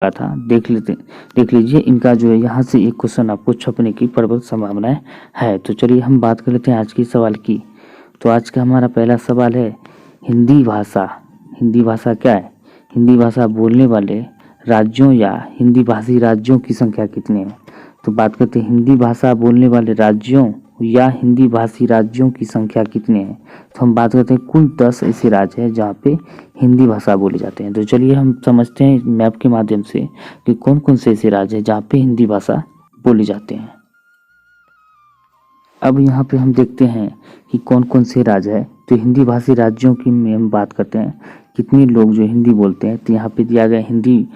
का था, देख लीजिए इनका जो है यहाँ से एक क्वेश्चन आपको छपने की प्रबल संभावनाएं है। तो चलिए हम बात कर लेते हैं आज की सवाल की। तो आज का हमारा पहला सवाल है हिंदी भाषा। हिंदी भाषा क्या है? हिंदी भाषा बोलने वाले राज्यों या हिंदी भाषी राज्यों की संख्या कितनी है? तो बात करते हैं हिंदी भाषा बोलने वाले राज्यों या हिंदी भाषी राज्यों की संख्या कितनी है। तो हम बात करते हैं कुल 10 ऐसे राज्य हैं जहाँ पे हिंदी भाषा बोले जाते हैं। तो चलिए हम समझते हैं मैप के माध्यम से कि कौन कौन से ऐसे राज्य हैं जहाँ पे हिंदी भाषा बोली जाते हैं। अब यहाँ पे हम देखते हैं कि कौन कौन से राज्य है। तो हिंदी भाषी राज्यों की में हम बात करते हैं कितने लोग जो हिंदी बोलते हैं। तो यहाँ पे दिया गया हिंदी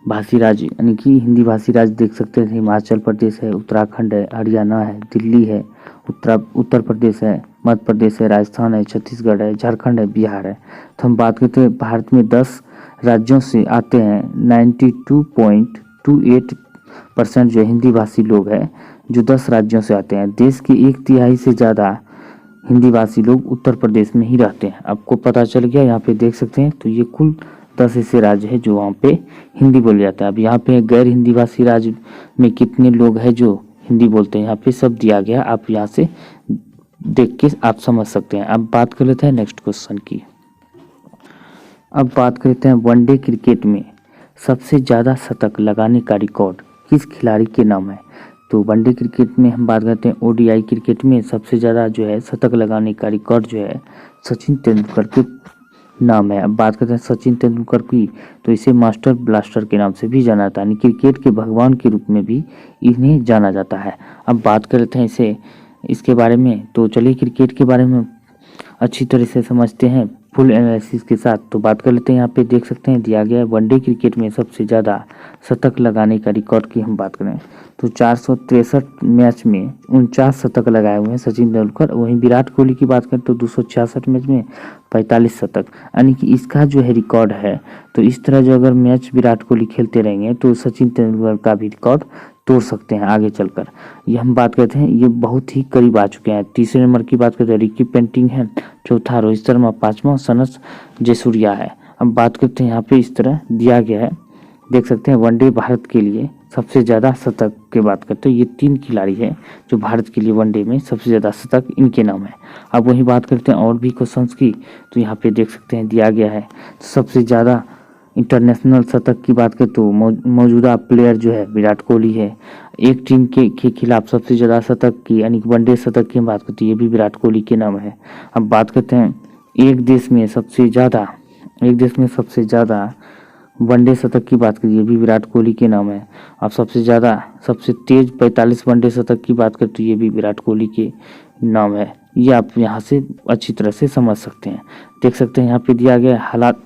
भाषी राज्य यानी कि हिंदी भाषी राज्य देख सकते हैं हिमाचल प्रदेश है, उत्तराखंड है, हरियाणा है, दिल्ली है, उत्तर प्रदेश है, मध्य प्रदेश है, राजस्थान है, छत्तीसगढ़ है, झारखंड है, बिहार है। तो हम बात करते हैं भारत में 10 राज्यों से आते हैं 92.28% जो हिंदी भाषी लोग हैं जो 10 राज्यों से आते हैं। देश के 1/3 से ज़्यादा हिंदी भाषी लोग उत्तर प्रदेश में ही रहते हैं। आपको पता चल गया, यहाँ पे देख सकते हैं। तो ये कुल 10 ऐसे राज्य है जो वहाँ पे हिंदी बोले जाता है। अब यहाँ पे गैर हिंदी भाषी राज्य में कितने लोग हैं जो हिंदी बोलते हैं, यहाँ पे सब दिया गया। आप यहाँ से देख के आप समझ सकते हैं। अब बात कर लेते हैं नेक्स्ट क्वेश्चन की। अब बात करते हैं वनडे क्रिकेट में सबसे ज़्यादा शतक लगाने का रिकॉर्ड किस खिलाड़ी के नाम है। तो वनडे क्रिकेट में हम बात करते हैं ओडीआई क्रिकेट में सबसे ज़्यादा जो है शतक लगाने का रिकॉर्ड जो है सचिन तेंदुलकर के नाम है। अब बात करते हैं सचिन तेंदुलकर की, तो इसे मास्टर ब्लास्टर के नाम से भी जाना जाता है, यानी क्रिकेट के भगवान के रूप में भी इन्हें जाना जाता है। अब बात करते हैं इसके बारे में। तो चलिए क्रिकेट के बारे में अच्छी तरह से समझते हैं फुल एनालिसिस के साथ। तो बात कर लेते हैं, यहाँ पे देख सकते हैं दिया गया है वनडे क्रिकेट में सबसे ज़्यादा शतक लगाने का रिकॉर्ड की हम बात करें तो 463 मैच में 49 शतक लगाए हुए हैं सचिन तेंदुलकर। वहीं विराट कोहली की बात करें तो 266 मैच में 45 शतक, यानी कि इसका जो है रिकॉर्ड है। तो इस तरह जो अगर मैच विराट कोहली खेलते रहेंगे तो सचिन तेंदुलकर का भी रिकॉर्ड तोड़ सकते हैं आगे चलकर। ये हम बात करते हैं, ये बहुत ही करीब आ चुके हैं। तीसरे नंबर की बात करते हैं रिकी पेंटिंग है, चौथा रोहित शर्मा, पाँचवा सनत जयसूर्या है। अब बात करते हैं यहाँ पे इस तरह दिया गया है, देख सकते हैं वनडे भारत के लिए सबसे ज़्यादा शतक की बात करते हैं। ये 3 खिलाड़ी हैं जो भारत के लिए वनडे में सबसे ज़्यादा शतक इनके नाम है। अब वही बात करते हैं और भी क्वेश्चंस की। तो यहाँ पे देख सकते हैं दिया गया है सबसे ज़्यादा इंटरनेशनल शतक की बात करें तो मौजूदा प्लेयर जो है विराट कोहली है। एक टीम के खिलाफ सबसे ज़्यादा शतक की यानी कि वनडे शतक की बात करते हैं, ये भी विराट कोहली के नाम है। अब बात करते हैं एक देश में सबसे ज़्यादा वनडे शतक की बात करिए, भी विराट कोहली के नाम है। अब सबसे तेज 45 वनडे शतक की बात करें तो ये भी विराट कोहली के नाम है। ये आप यहाँ से अच्छी तरह से समझ सकते हैं। देख सकते हैं यहाँ पे दिया गया हालात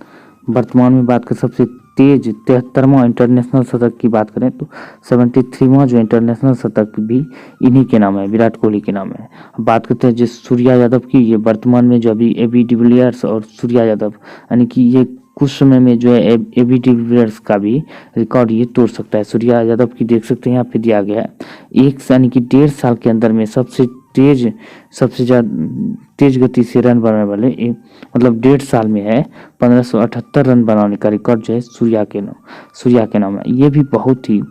वर्तमान में बात करें सबसे तेज 73वां इंटरनेशनल शतक की बात करें तो 73वां जो इंटरनेशनल शतक भी इन्हीं के नाम है, विराट कोहली के नाम है। अब बात करते हैं जिस सूर्या यादव की, ये वर्तमान में जो अभी एबी डिविलियर्स और सूर्या यादव यानी कि ये कुछ समय में जो है एबी डिविलियर्स का भी रिकॉर्ड ये तोड़ सकता है। सूर्या यादव की देख सकते हैं यहाँ पे दिया गया है यानी कि 1.5 साल के अंदर में सबसे ज़्यादा तेज गति से रन बनाने वाले मतलब 1.5 साल में है 1578 रन बनाने का रिकॉर्ड जो है सूर्या के नाम है। ये भी बहुत ही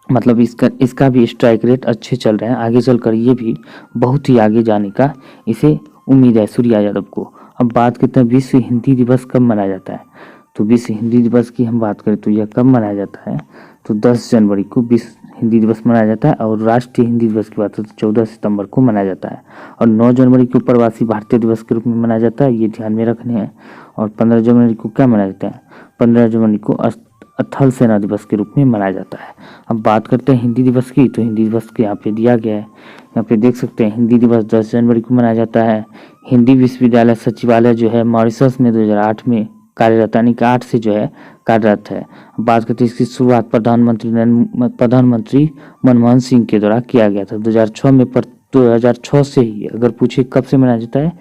मतलब इसका भी स्ट्राइक रेट अच्छे चल रहे हैं। आगे चलकर ये भी बहुत ही आगे जाने का इसे उम्मीद है सूर्या यादव को। अब बात करते हैं विश्व हिंदी दिवस कब मनाया जाता है। तो विश्व हिंदी दिवस की हम बात करें तो यह कब मनाया जाता है, तो 10 जनवरी को विश्व हिंदी दिवस मनाया जाता है। और राष्ट्रीय हिंदी दिवस की बात करें तो 14 सितंबर को मनाया जाता है। और 9 जनवरी को प्रवासी भारतीय दिवस के रूप में मनाया जाता है, ये ध्यान में रखने हैं। और 15 जनवरी को क्या मनाया जाता है, 15 जनवरी को अथल सेना दिवस के रूप में मनाया जाता है। अब बात करते हैं हिंदी दिवस की, तो हिंदी दिवस के यहाँ पे दिया गया है, यहाँ पे देख सकते हैं हिंदी दिवस 10 जनवरी को मनाया जाता है। हिंदी विश्वविद्यालय सचिवालय जो है मॉरिशस में 2008 में कार्यरत यानी कि 8 से जो है कार्यरत है। बात करते हैं इसकी शुरुआत प्रधानमंत्री मनमोहन सिंह के द्वारा किया गया था 2006 में। 2006 से ही अगर पूछे कब से मनाया जाता है,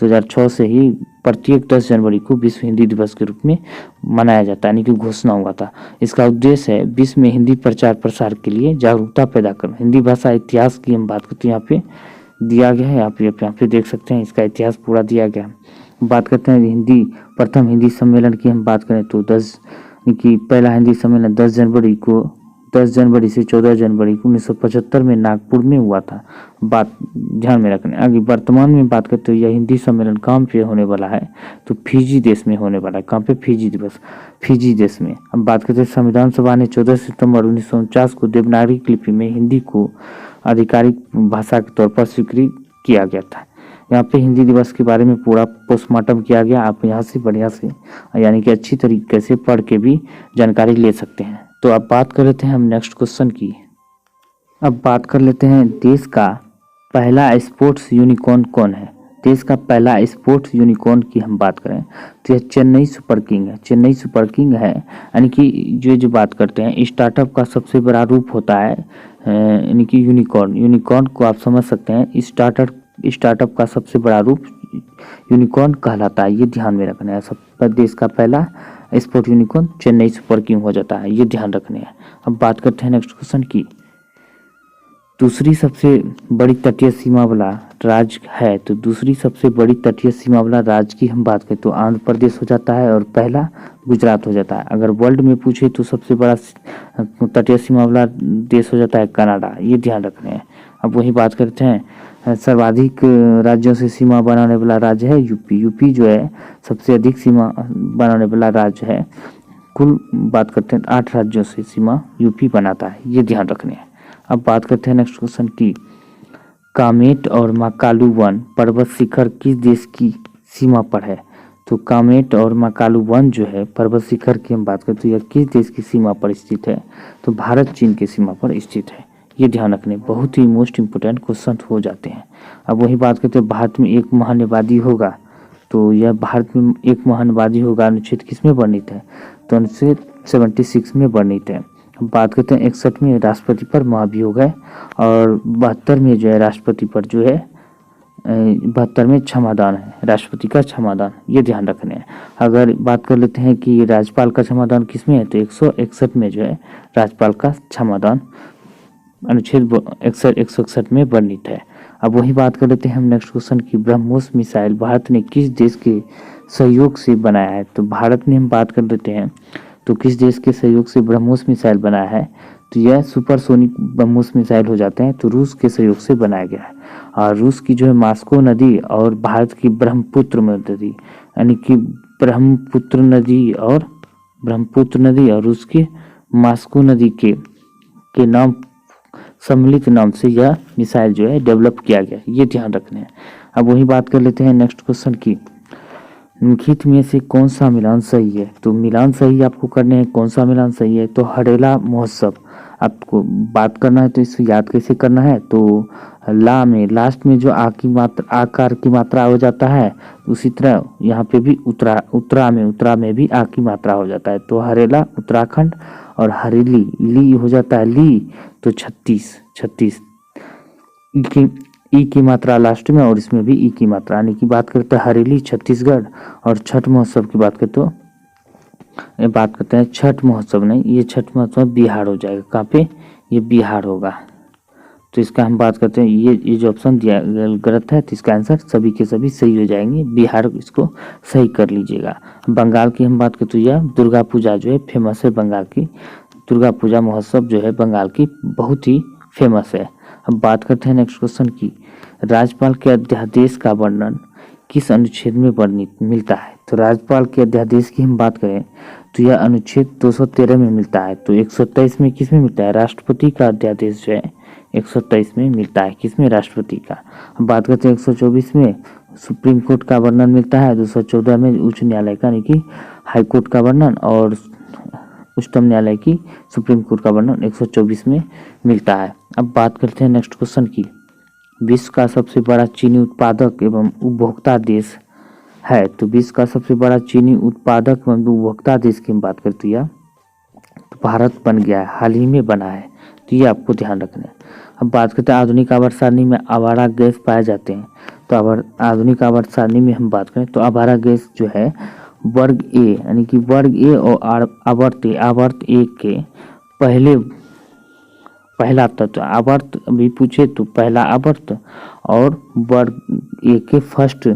2006 से ही प्रत्येक 10 जनवरी को विश्व हिंदी दिवस के रूप में मनाया जाता है, यानी कि घोषणा हुआ था। इसका उद्देश्य है विश्व में हिंदी प्रचार प्रसार के लिए जागरूकता पैदा करना। हिंदी भाषा इतिहास की हम बात करते हैं, यहाँ पे दिया गया है, यहाँ पे देख सकते हैं इसका इतिहास पूरा दिया गया है। बात करते हैं प्रथम हिंदी सम्मेलन की हम बात करें तो 10 कि पहला हिंदी सम्मेलन 10 जनवरी से 14 जनवरी 1975 में नागपुर में हुआ था। बात ध्यान में रखने। आगे वर्तमान में बात करते हुए यह हिंदी सम्मेलन कहाँ पे होने वाला है, तो फिजी देश में होने वाला है। कहाँ पे? फिजी दिवस, फिजी देश में। अब बात करते हैं संविधान सभा ने 14 सितंबर 1949 को देवनागरी लिपि में हिंदी को आधिकारिक भाषा के तौर पर स्वीकृत किया गया था। यहाँ पे हिंदी दिवस के बारे में पूरा पोस्टमार्टम किया गया। आप यहाँ से बढ़िया से यानी कि अच्छी तरीके से पढ़ के भी जानकारी ले सकते हैं। तो अब बात कर लेते हैं हम नेक्स्ट क्वेश्चन की। अब बात कर लेते हैं देश का पहला स्पोर्ट्स यूनिकॉर्न कौन है। देश का पहला स्पोर्ट्स यूनिकॉर्न की हम बात करें तो यह चेन्नई सुपर किंग है। चेन्नई सुपर किंग है यानी कि जो बात करते हैं स्टार्टअप का सबसे बड़ा रूप होता है यानी कि यूनिकॉर्न। यूनिकॉर्न को आप समझ सकते हैं स्टार्टअप का सबसे बड़ा रूप यूनिकॉर्न कहलाता है। ये ध्यान में रखना है। सब देश का पहला sport unicorn Chennai super king हो जाता है, ये ध्यान रखने हैं। अब बात करते हैं नेक्स्ट क्वेश्चन की। दूसरी सबसे बड़ी तटीय सीमा वाला राज्य है, तो दूसरी सबसे बड़ी तटीय सीमा वाला राज्य की हम बात करें तो आंध्र प्रदेश हो जाता है और पहला गुजरात हो जाता है। अगर वर्ल्ड में पूछे तो सबसे बड़ा तटीय सीमा वाला देश हो जाता है कनाडा, ये ध्यान रखने हैं। अब वही बात करते हैं सर्वाधिक राज्यों से सीमा बनाने वाला राज्य है यूपी। यूपी जो है सबसे अधिक सीमा बनाने वाला राज्य है। कुल बात करते हैं 8 राज्यों से सीमा यूपी बनाता है, ये ध्यान रखने हैं। अब बात करते हैं नेक्स्ट क्वेश्चन की। कामेट और माकालू वन पर्वत शिखर किस देश की सीमा पर है, तो कामेट और माकालू वन जो है पर्वत शिखर की हम बात करते हैं तो यह किस देश की सीमा पर स्थित है, तो भारत चीन की सीमा पर स्थित है, ये ध्यान रखने। बहुत ही मोस्ट इंपोर्टेंट क्वेश्चन हो जाते हैं। अब वही बात करते हैं भारत में एक महानवादी होगा, तो यह भारत में एक महानवादी होगा अनुच्छेद किस में वर्णित है, तो अनुच्छेद 76 में वर्णित है। बात करते हैं 61 में राष्ट्रपति पर महाभियोग है और 72 में जो है राष्ट्रपति पर जो है 72 में क्षमादान है, राष्ट्रपति का क्षमादान, ये ध्यान रखने हैं। अगर बात कर लेते हैं कि राज्यपाल का क्षमादान किस में है, तो 161 में जो है राज्यपाल का क्षमादान अनुच्छेद 161 में वर्णित है। अब वही बात कर लेते हैं हम नेक्स्ट क्वेश्चन की। ब्रह्मोस मिसाइल भारत ने किस देश के सहयोग से बनाया है, तो भारत ने हम बात कर लेते हैं तो किस देश के सहयोग से ब्रह्मोस मिसाइल बनाया है, तो यह सुपरसोनिक ब्रह्मोस मिसाइल हो जाते हैं, तो रूस के सहयोग से बनाया गया है। और रूस की जो है मास्को नदी और भारत की ब्रह्मपुत्र नदी यानी कि ब्रह्मपुत्र नदी और रूस की मास्को नदी के नाम सम्मिलित नाम से यह मिसाइल जो है डेवलप किया गया, ये ध्यान रखने हैं। अब वही बात कर लेते हैं नेक्स्ट क्वेश्चन की। निम्नलिखित में से कौन सा मिलान सही है, तो मिलान सही आपको करने हैं। कौन सा मिलान सही है, तो हरेला महोत्सव आपको बात करना है, तो इसे याद कैसे करना है, तो ला में लास्ट में जो आकार की मात्रा हो जाता है, उसी तरह यहाँ पे भी उत्तरा में भी आ की मात्रा हो जाता है, तो हरेला उत्तराखंड और हरेली ली हो जाता है ली, तो 36 ई की मात्रा लास्ट में और इसमें भी ई की मात्रा, यानी कि बात करते हैं हरेली छत्तीसगढ़ और छठ महोत्सव की बात करते हो बात करते हैं छठ महोत्सव नहीं, ये छठ महोत्सव बिहार हो जाएगा। कहाँ पे, ये बिहार होगा। तो इसका हम बात करते हैं ये जो ऑप्शन दिया गलत है, तो इसका आंसर सभी के सभी सही हो जाएंगे। बिहार इसको सही कर लीजिएगा। बंगाल की हम बात करते तो यह दुर्गा पूजा जो है फेमस है, बंगाल की दुर्गा पूजा महोत्सव जो है बंगाल की बहुत ही फेमस है। अब बात करते हैं नेक्स्ट क्वेश्चन की। राज्यपाल के अध्यादेश का वर्णन किस अनुच्छेद में वर्णित मिलता है, तो राज्यपाल के अध्यादेश की हम बात करें तो यह अनुच्छेद 213 में मिलता है। तो 123 में किस में मिलता है, राष्ट्रपति का अध्यादेश जो है 123 में मिलता है, किसमें, राष्ट्रपति का। अब बात करते हैं 124 में सुप्रीम कोर्ट का वर्णन मिलता है, 214 में उच्च न्यायालय का यानी कि हाई कोर्ट का वर्णन और उच्चतम न्यायालय की सुप्रीम कोर्ट का वर्णन 124 में मिलता है। अब बात करते हैं नेक्स्ट क्वेश्चन की। विश्व का सबसे बड़ा चीनी उत्पादक एवं उपभोक्ता देश है, तो विश्व का सबसे बड़ा चीनी उत्पादक एवं उपभोक्ता देश की हम बात करते हैं तो भारत बन गया है, हाल ही में बना है, तो ये आपको ध्यान रखना है। अब बात करते हैं आधुनिक आवर्त सारणी में आवारा गैस पाए जाते हैं, तो आधुनिक आवर्त सारणी में हम बात करें तो आवारा गैस जो है वर्ग ए यानी कि वर्ग ए और आवर्त ए के पहला तत्व, आवर्त अभी पूछे तो पहला आवर्त और वर्ग ए के फर्स्ट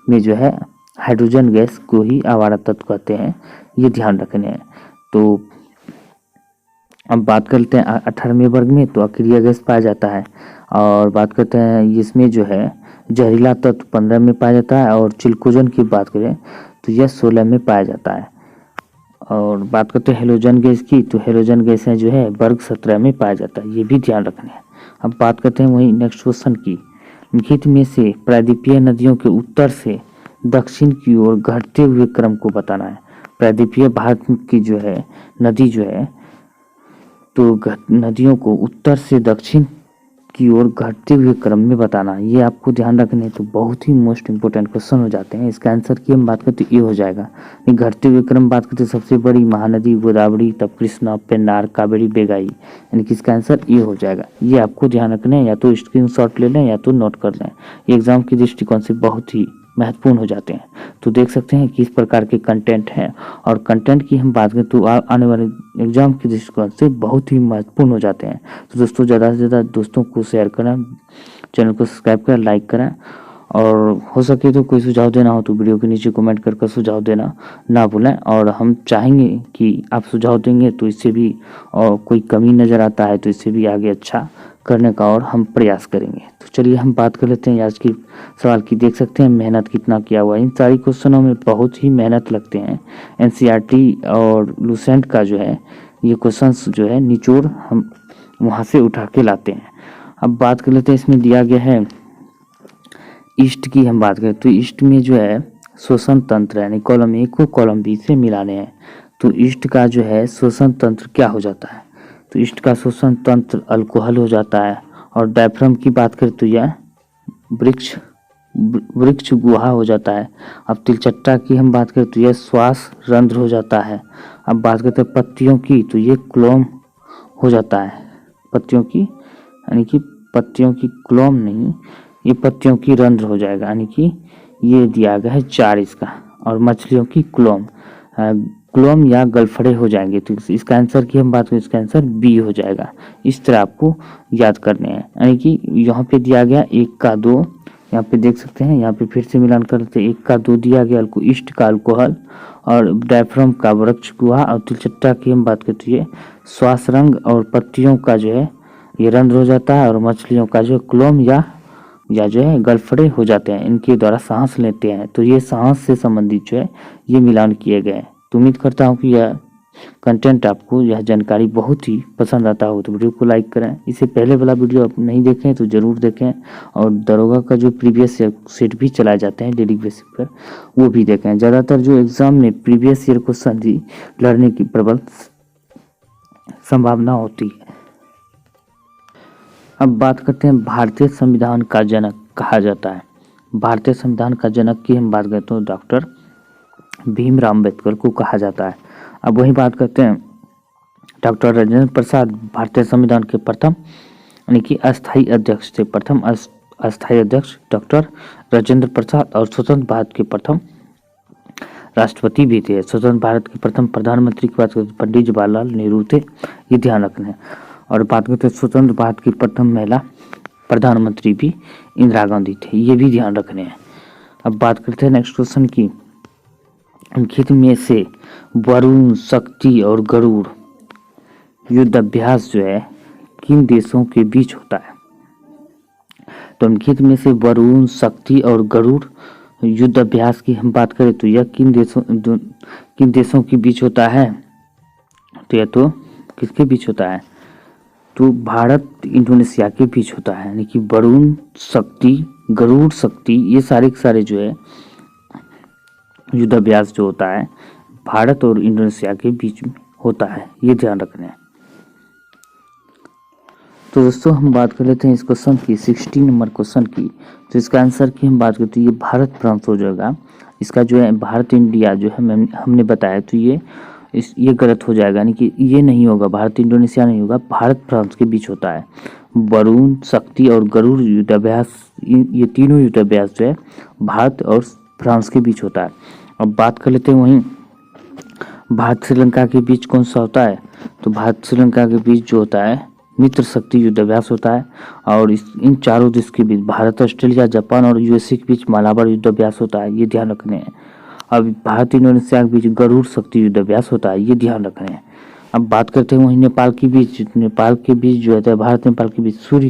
में जो है हाइड्रोजन गैस को ही आवारा तत्व कहते हैं, ये ध्यान रखने हैं। तो अब बात करते हैं 18वें वर्ग में, तो अक्रिय गैस पाया जाता है। और बात करते हैं इसमें जो है जहरीला तत्व 15 में पाया जाता है, और चिलकोजन की बात करें तो यह 16 में पाया जाता है। और बात करते हैं हेलोजन गैस की, तो हेलोजन गैस जो है वर्ग 17 में पाया जाता है, ये भी ध्यान रखना है। अब बात करते हैं वही नेक्स्ट क्वेश्चन की, निम्नलिखित में से प्रायद्वीपीय नदियों के उत्तर से दक्षिण की ओर घटते हुए क्रम को बताना है। प्रायद्वीपीय भारत की जो है नदी जो है, तो नदियों को उत्तर से दक्षिण की ओर घटते हुए क्रम में बताना, ये आपको ध्यान रखने, तो बहुत ही मोस्ट इंपोर्टेंट क्वेश्चन हो जाते हैं। इसका आंसर की हम बात करते ये हो जाएगा। घटते हुए क्रम बात करते सबसे बड़ी महानदी गोदावरी, तब कृष्णा, पेन्नार, कावेरी, बेगाई, यानी कि इसका आंसर ये हो जाएगा। ये आपको ध्यान रखना है, या तो स्क्रीनशॉट ले लें या तो नोट कर लें। ये एग्जाम के दृष्टिकोण से बहुत ही महत्वपूर्ण हो जाते हैं। तो देख सकते हैं किस प्रकार के कंटेंट हैं, और कंटेंट की हम बात करें तो आने वाले एग्जाम के दृष्टिकोण से बहुत ही महत्वपूर्ण हो जाते हैं। तो दोस्तों ज़्यादा से ज़्यादा दोस्तों को शेयर करें, चैनल को सब्सक्राइब करें, लाइक करें, और हो सके तो कोई सुझाव देना हो तो वीडियो के नीचे कमेंट करके सुझाव देना ना भूलें। और हम चाहेंगे कि आप सुझाव देंगे तो इससे भी और कोई कमी नज़र आता है तो इससे भी आगे अच्छा करने का और हम प्रयास करेंगे। तो चलिए हम बात कर लेते हैं आज की सवाल की। देख सकते हैं मेहनत कितना किया हुआ है, इन सारी क्वेश्चनों में बहुत ही मेहनत लगते हैं। एनसीईआरटी और लूसेंट का जो है ये क्वेश्चंस जो है निचोड़ हम वहाँ से उठा के लाते हैं। अब बात कर लेते हैं, इसमें दिया गया है ईस्ट की हम बात करें तो ईस्ट में जो है श्वसन तंत्र यानी कॉलम ए को कॉलम बी से मिलाने हैं। तो ईस्ट का जो है श्वसन तंत्र क्या हो जाता है, तो ईस्ट का श्वसन तंत्र अल्कोहल हो जाता है। और डायफ्राम की बात करें तो यह वृक्ष गुहा हो जाता है। अब तिलचट्टा की हम बात करें तो यह श्वास रंध्र हो जाता है। अब बात करते हैं पत्तियों की, तो ये क्लोम हो जाता है। पत्तियों की यानी कि पत्तियों की क्लोम नहीं, ये पत्तियों की रंध्र हो जाएगा, यानी कि ये दिया गया है 4 इसका। और मछलियों की क्लोम या गलफड़े हो जाएंगे। तो इसका आंसर की हम बात करें, इसका आंसर बी हो जाएगा। इस तरह आपको याद करने हैं, यानी कि यहाँ पे दिया गया 1 का 2, यहाँ पे देख सकते हैं, यहाँ पे फिर से मिलान करते हैं। 1 का 2 दिया गया ईस्ट का अल्कोहल, और डायफ्राम का वृक्ष गुहा, और तिलचट्टा की हम बात करते हैं श्वास रंग, और पत्तियों का जो है ये रंध्र हो जाता है, और मछलियों का जो क्लोम या जो है गलफड़े हो जाते हैं, इनके द्वारा सांस लेते हैं। तो ये सांस से संबंधित जो है ये मिलान किए गए हैं। तो उम्मीद करता हूँ कि यह कंटेंट आपको, यह जानकारी बहुत ही पसंद आता हो। तो वीडियो को लाइक करें। इससे पहले वाला वीडियो आप नहीं देखें तो ज़रूर देखें, और दरोगा का जो प्रीवियस सेट भी चलाए जाते हैं डेली बेसिस पर, वो भी देखें। ज़्यादातर जो एग्ज़ाम में प्रीवियस ईयर क्वेश्चन ही लड़ने की प्रबल संभावना होती है। अब बात करते हैं भारतीय संविधान का जनक कहा जाता है। भारतीय संविधान का जनक की हम बात करते हैं तो डॉक्टर भीमराव अम्बेडकर को कहा जाता है। अब वही बात करते हैं डॉक्टर राजेंद्र प्रसाद भारतीय संविधान के प्रथम यानी कि अस्थायी अध्यक्ष थे। प्रथम अस्थायी अध्यक्ष डॉक्टर राजेंद्र प्रसाद, और स्वतंत्र भारत के प्रथम राष्ट्रपति भी थे। स्वतंत्र भारत के प्रथम प्रधानमंत्री की बात करते पंडित जवाहरलाल नेहरू थे, ये ध्यान रखना है। और बात करते हैं स्वतंत्र भारत की प्रथम महिला प्रधानमंत्री भी इंदिरा गांधी थे, ये भी ध्यान रखने हैं। अब बात करते हैं नेक्स्ट क्वेश्चन की, निम्नलिखित में से वरुण, शक्ति और गरुड़ युद्ध अभ्यास जो है किन देशों के बीच होता है। तो निम्नलिखित में से वरुण, शक्ति और गरुड़ युद्ध अभ्यास की हम बात करें तो यह किन देशों के बीच होता है, तो यह तो किसके बीच होता है, तो भारत इंडोनेशिया के बीच होता है। यानी कि वरुण शक्ति, गरुड़ शक्ति, ये सारे के सारे जो है युद्धाभ्यास जो होता है भारत और इंडोनेशिया के बीच में होता है, ये ध्यान रखना है। तो दोस्तों हम बात कर लेते हैं इस क्वेश्चन की 16 नंबर क्वेश्चन की। तो इसका आंसर की हम बात करते हैं, ये भारत फ्रांस हो जाएगा। इसका जो है भारत इंडिया जो है हमने बताया, तो ये गलत हो जाएगा, यानी कि ये नहीं होगा, भारत इंडोनेशिया नहीं होगा, भारत फ्रांस के बीच होता है। वरुण, शक्ति और गरुड़ युद्धाभ्यास, ये तीनों युद्धाभ्यास जो है भारत और फ्रांस के बीच होता है। अब बात कर लेते हैं वहीं भारत श्रीलंका के बीच कौन सा होता है, तो भारत श्रीलंका के बीच जो होता है मित्र शक्ति युद्धाभ्यास होता है। और इन चारों देश के बीच भारत, ऑस्ट्रेलिया, जापान और यूएसए के बीच मालाबार युद्धाभ्यास होता है, ये ध्यान रखने हैं। अब भारत इंडोनेशिया के बीच गरुड़ शक्ति युद्धाभ्यास होता है, ये ध्यान रखने हैं। अब बात करते हैं वहीं नेपाल के बीच जो है भारत नेपाल के बीच सूर्य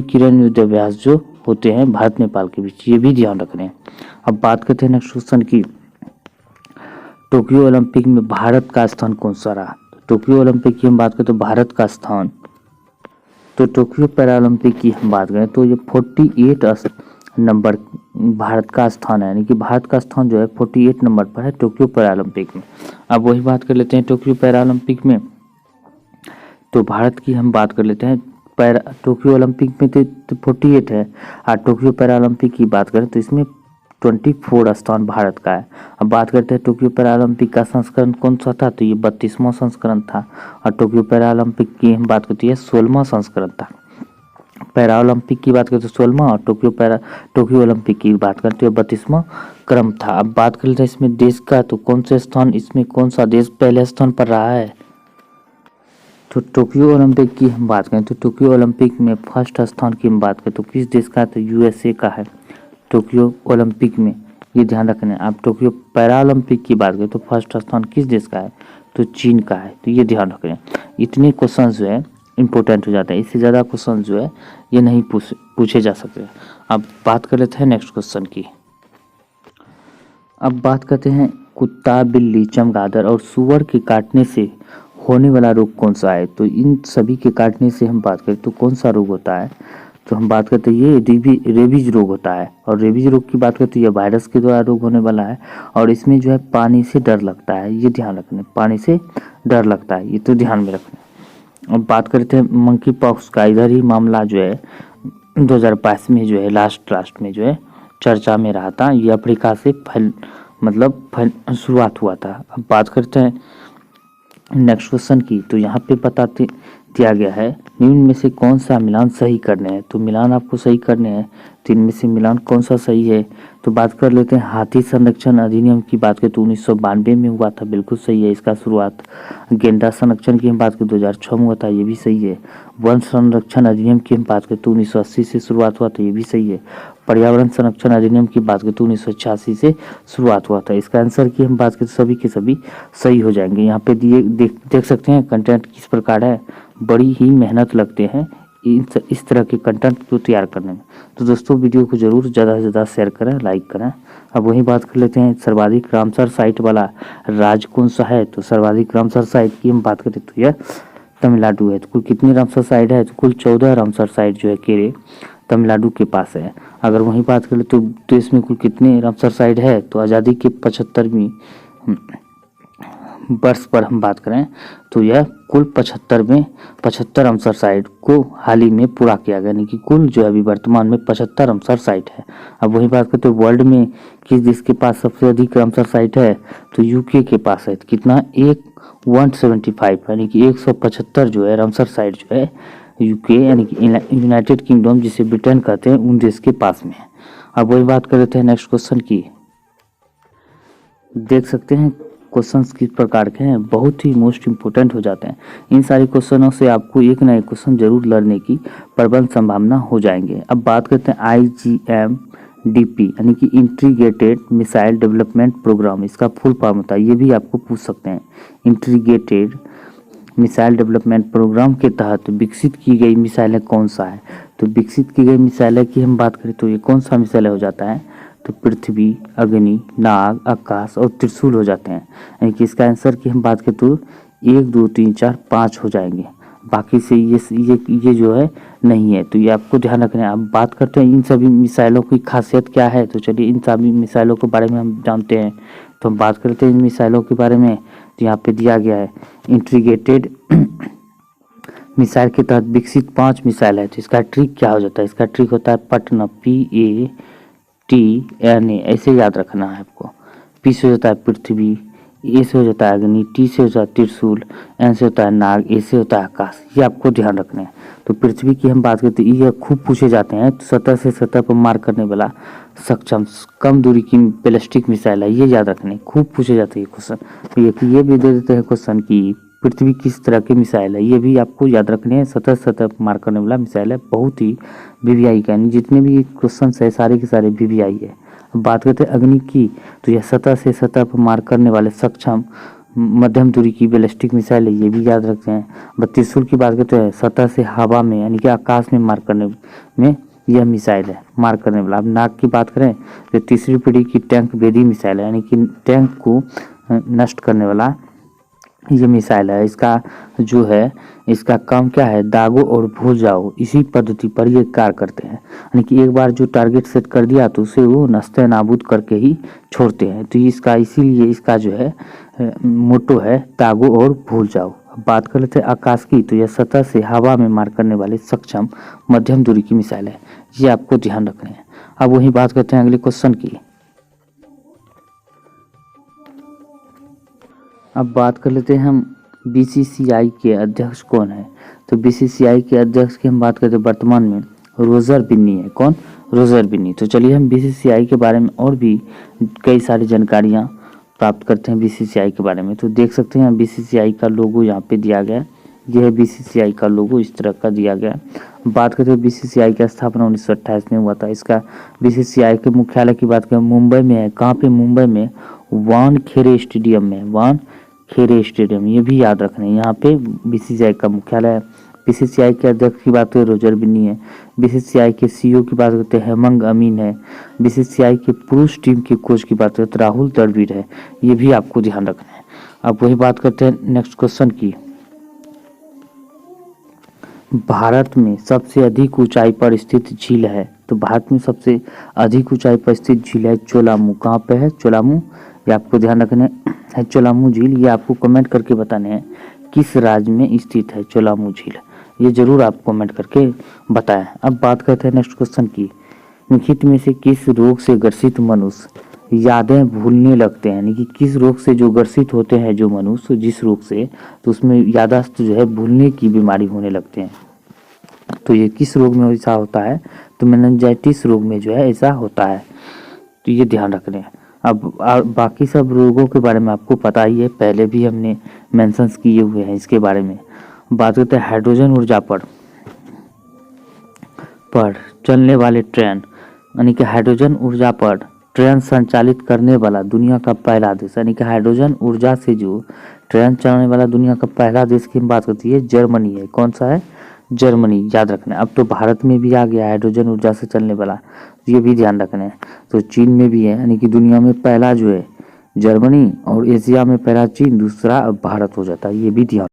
किरण युद्धाभ्यास जो होते हैं भारत नेपाल के बीच, ये भी ध्यान रख रहे हैं। अब बात करते हैं नेक्स्ट क्वेश्चन की, टोक्यो ओलंपिक में भारत का स्थान कौन सा रहा। टोक्यो ओलंपिक की हम बात करें तो भारत का स्थान, तो टोक्यो पैरालंपिक की हम बात करें तो ये 48 नंबर भारत का स्थान है, यानी कि भारत का स्थान जो है 48 नंबर पर है टोक्यो पैरालंपिक में। अब वही बात कर लेते हैं टोक्यो पैरालंपिक में, तो भारत की हम बात कर लेते हैं। टोक्यो ओलंपिक में तो 48 है, और टोक्यो पैरालंपिक की बात करें तो इसमें 24 स्थान भारत का है। अब बात करते हैं टोक्यो पैरालंपिक का संस्करण कौन सा था, तो ये 32वां संस्करण था, और टोक्यो पैरालंपिक की हम बात करते हैं 16वां संस्करण था। पैरालंपिक की बात करते हैं 16वां, और टोक्यो ओलंपिक की बात करते हैं 32वां क्रम था। अब बात कर लेते हैं इसमें देश का, तो कौन से स्थान, इसमें कौन सा देश पहले स्थान पर रहा है। तो टोक्यो ओलंपिक की हम बात करें तो टोक्यो ओलंपिक में फर्स्ट स्थान की हम बात करें तो किस देश का है, तो यूएसए का है टोक्यो ओलंपिक में, ये ध्यान रखना है। आप टोक्यो पैरालंपिक की बात करें तो फर्स्ट स्थान किस देश का है, तो चीन का है, तो ये ध्यान रख रहे हैं। इतने क्वेश्चन जो है इंपॉर्टेंट हो जाता है, इससे ज़्यादा क्वेश्चन जो है ये नहीं पूछे जा सकते। अब बात कर लेते हैं नेक्स्ट क्वेश्चन की। अब बात करते हैं कुत्ता, बिल्ली, चमगादड़ और सूअर के काटने से होने वाला रोग कौन सा है। तो इन सभी के काटने से हम बात करें तो कौन सा रोग होता है, तो हम बात करते हैं ये रेबीज रोग होता है। और रेबीज रोग की बात करते हैं ये वायरस के द्वारा रोग होने वाला है, और इसमें जो है पानी से डर लगता है, ये ध्यान रखना, पानी से डर लगता है, ये तो ध्यान में रखना। अब बात करते हैं मंकी पॉक्स का, इधर ही मामला जो है 2022 में जो है लास्ट में जो है चर्चा में रहा था। ये अफ्रीका से शुरुआत हुआ था। अब बात करते हैं नेक्स्ट क्वेश्चन की, तो यहाँ पे बताते दिया गया है निम्न में से कौन सा मिलान सही करने हैं। तो मिलान आपको सही करने हैं, तो इनमें से मिलान कौन सा सही है। तो बात कर लेते हैं हाथी संरक्षण अधिनियम की बात करें तो 1992 में हुआ था, बिल्कुल सही है इसका शुरुआत। गेंडा संरक्षण की हम बात करें 2006 में हुआ था, ये भी सही है। वन संरक्षण अधिनियम की हम बात करें तो 1980 से शुरुआत हुआ था, ये भी सही है। पर्यावरण संरक्षण अधिनियम की बात करें तो 1986 से शुरुआत हुआ था। इसका आंसर की हम बात करें सभी के सभी सही हो जाएंगे। यहाँ पे देख सकते हैं कंटेंट किस प्रकार है, बड़ी ही मेहनत लगते हैं इस तरह के कंटेंट को तैयार करने में। तो दोस्तों वीडियो को जरूर ज़्यादा से ज़्यादा शेयर करें, लाइक करें। अब वही बात कर लेते हैं सर्वाधिक रामसर साइट वाला राज्य कौन सा है। तो सर्वाधिक रामसर साइट की हम बात करें तो यह तमिलनाडु है। तो कुल कितनी रामसर साइट है, तो कुल 14 रामसर साइट जो है केरे तमिलनाडु के पास है। अगर वही बात करें तो इसमें कुल कितने रामसर साइट है, तो आज़ादी के 75वीं वर्ष पर हम बात करें तो यह कुल 75 रामसर साइट को हाल ही में पूरा किया गया, यानी कि कुल जो है अभी वर्तमान में 75 रामसर साइट है। अब वही बात करते हैं वर्ल्ड में किस देश के पास सबसे अधिक रामसर साइट है, तो यूके के पास है। कितना, 175, यानी कि 175 जो है रामसर साइट जो है यूके यानी कि यूनाइटेड किंगडम जिसे ब्रिटेन कहते हैं उन देश के पास में है। अब वही बात कर लेते हैं नेक्स्ट क्वेश्चन की। देख सकते हैं क्वेश्चंस किस प्रकार के हैं, बहुत ही मोस्ट इम्पोर्टेंट हो जाते हैं। इन सारे क्वेश्चनों से आपको एक ना एक क्वेश्चन जरूर लड़ने की प्रबल संभावना हो जाएंगे। अब बात करते हैं IGMDP यानी कि इंटीग्रेटेड मिसाइल डेवलपमेंट प्रोग्राम, इसका फुल फॉर्म होता है, ये भी आपको पूछ सकते हैं। इंटीग्रेटेड मिसाइल डेवलपमेंट प्रोग्राम के तहत विकसित की गई मिसाइलें कौन सा है। तो विकसित की गई मिसाइलें की हम बात करें तो ये कौन सा मिसाइल हो जाता है, तो पृथ्वी, अग्नि, नाग, आकाश और त्रिशूल हो जाते हैं। यानी कि इसका आंसर की हम बात करें तो 1 2 3 4 5 हो जाएंगे, बाकी से ये जो है नहीं है, तो ये आपको ध्यान रखना है। अब बात करते हैं इन सभी मिसाइलों की खासियत क्या है, तो चलिए इन सभी मिसाइलों के बारे में हम जानते हैं। तो हम बात करते हैं इन मिसाइलों के बारे में, तो यहाँ पे दिया गया है इंटीग्रेटेड मिसाइल के तहत विकसित 5 मिसाइल है। तो इसका ट्रिक क्या हो जाता है, इसका ट्रिक होता है पटना, PATNA, ऐसे याद रखना है आपको। P से होता है पृथ्वी, A से हो जाता है अग्नि, T से होता है त्रिशूल, N से होता है नाग, A से होता है आकाश, ये आपको ध्यान रखना है। तो पृथ्वी की हम बात करते हैं, ये खूब पूछे जाते हैं। तो सतह से सतह पर मार करने वाला सक्षम कम दूरी की बैलिस्टिक मिसाइल है, ये याद रखने, खूब पूछे जाते हैं क्वेश्चन। ये भी दे देते हैं क्वेश्चन की पृथ्वी किस तरह के मिसाइल है, ये भी आपको याद रखने हैं। सतह सतह पर मार करने वाला मिसाइल है, बहुत ही VVI का, यानी जितने भी क्वेश्चन है सारे के सारे VVI है। अब बात करते हैं अग्नि की, तो यह सतह से सतह पर मार करने वाले सक्षम मध्यम दूरी की बैलिस्टिक मिसाइल है, ये भी याद रखते हैं। अब त्रिशूल की बात करते हैं, सतह से हवा में यानी कि आकाश में मार करने में यह मिसाइल है, मार करने वाला। अब नाग की बात करें तो तीसरी पीढ़ी की टैंक भेदी मिसाइल है, यानी कि टैंक को नष्ट करने वाला ये मिसाइल है। इसका जो है इसका काम क्या है, दागो और भूल जाओ इसी पद्धति पर ये कार्य करते हैं, यानी कि एक बार जो टारगेट सेट कर दिया तो उसे वो नस्ते नाबूद करके ही छोड़ते हैं। तो इसका इसीलिए इसका जो है मोटो है दागो और भूल जाओ। अब बात कर लेते हैं आकाश की, तो यह सतह से हवा में मार करने वाले सक्षम मध्यम दूरी की मिसाइल है, ये आपको ध्यान रखना है। अब वही बात करते हैं अगले क्वेश्चन की। अब बात कर लेते हैं हम बीसीसीआई के अध्यक्ष कौन है। तो बीसीसीआई के अध्यक्ष की हम बात करते हैं वर्तमान में रोजर बिन्नी है। कौन? रोजर बिन्नी। तो चलिए हम बीसीसीआई के बारे में और भी कई सारी जानकारियां प्राप्त करते हैं बीसीसीआई के बारे में। तो देख सकते हैं बीसीसीआई का लोगो यहाँ पे दिया गया है, यह है बीसीसीआई का लोगो, इस तरह का दिया गया है। बात करते हैं बीसीसीआई की स्थापना 1928 में हुआ था। इसका बीसीसीआई के मुख्यालय की बात करें मुंबई में है। कहाँ पे? मुंबई में वानखेड़े स्टेडियम में, वानखेड़े स्टेडियम, ये भी याद रखना है। यहाँ पे बीसीसीआई का मुख्यालय है। बीसीसीआई के अध्यक्ष की बात करें रोजर बिन्नी है। बीसीसीआई के सीईओ की बात करते हैं हेमंग अमीन है। बीसीसीआई के पुरुष टीम के कोच की बात करते हैं राहुल द्रविड़ है, ये भी आपको ध्यान रखना है। अब वही बात करते हैं नेक्स्ट क्वेश्चन की। भारत में सबसे अधिक ऊंचाई पर स्थित झील है। तो भारत में सबसे अधिक ऊंचाई पर स्थित झील है चोलामू। कहाँ पे है? चोलामू, ये आपको ध्यान रखना है। चोलामू झील, ये आपको कमेंट करके बताने हैं किस राज्य में स्थित है चोलामू झील, ये जरूर आप कमेंट करके बताएं। अब बात करते हैं नेक्स्ट क्वेश्चन की। निम्नलिखित में से किस रोग से ग्रसित मनुष्य यादें भूलने लगते हैं, यानी कि किस रोग से जो ग्रसित होते हैं जो मनुष्य, जिस रोग से, तो उसमें याददाश्त जो है भूलने की बीमारी होने लगते हैं। तो ये किस रोग में ऐसा होता है? तो मेनिंजाइटिस रोग में जो है ऐसा होता है, तो ये ध्यान रखना है। अब बाकी सब रोगों के बारे में आपको पता ही है, पहले भी हमने मेंशंस किए हुए हैं इसके बारे में। बात करते हैं हाइड्रोजन ऊर्जा पर चलने वाले ट्रेन, यानी कि हाइड्रोजन ऊर्जा पर ट्रेन संचालित करने वाला दुनिया का पहला देश, यानी कि हाइड्रोजन ऊर्जा से जो ट्रेन चलाने वाला दुनिया का पहला देश की बात करती है जर्मनी है। कौन सा है? जर्मनी, याद रखना है। अब तो भारत में भी आ गया हाइड्रोजन ऊर्जा से चलने वाला, ये भी ध्यान रखना है। तो चीन में भी है, यानी कि दुनिया में पहला जो है जर्मनी और एशिया में पहला चीन, दूसरा भारत हो जाता है, ये भी ध्यान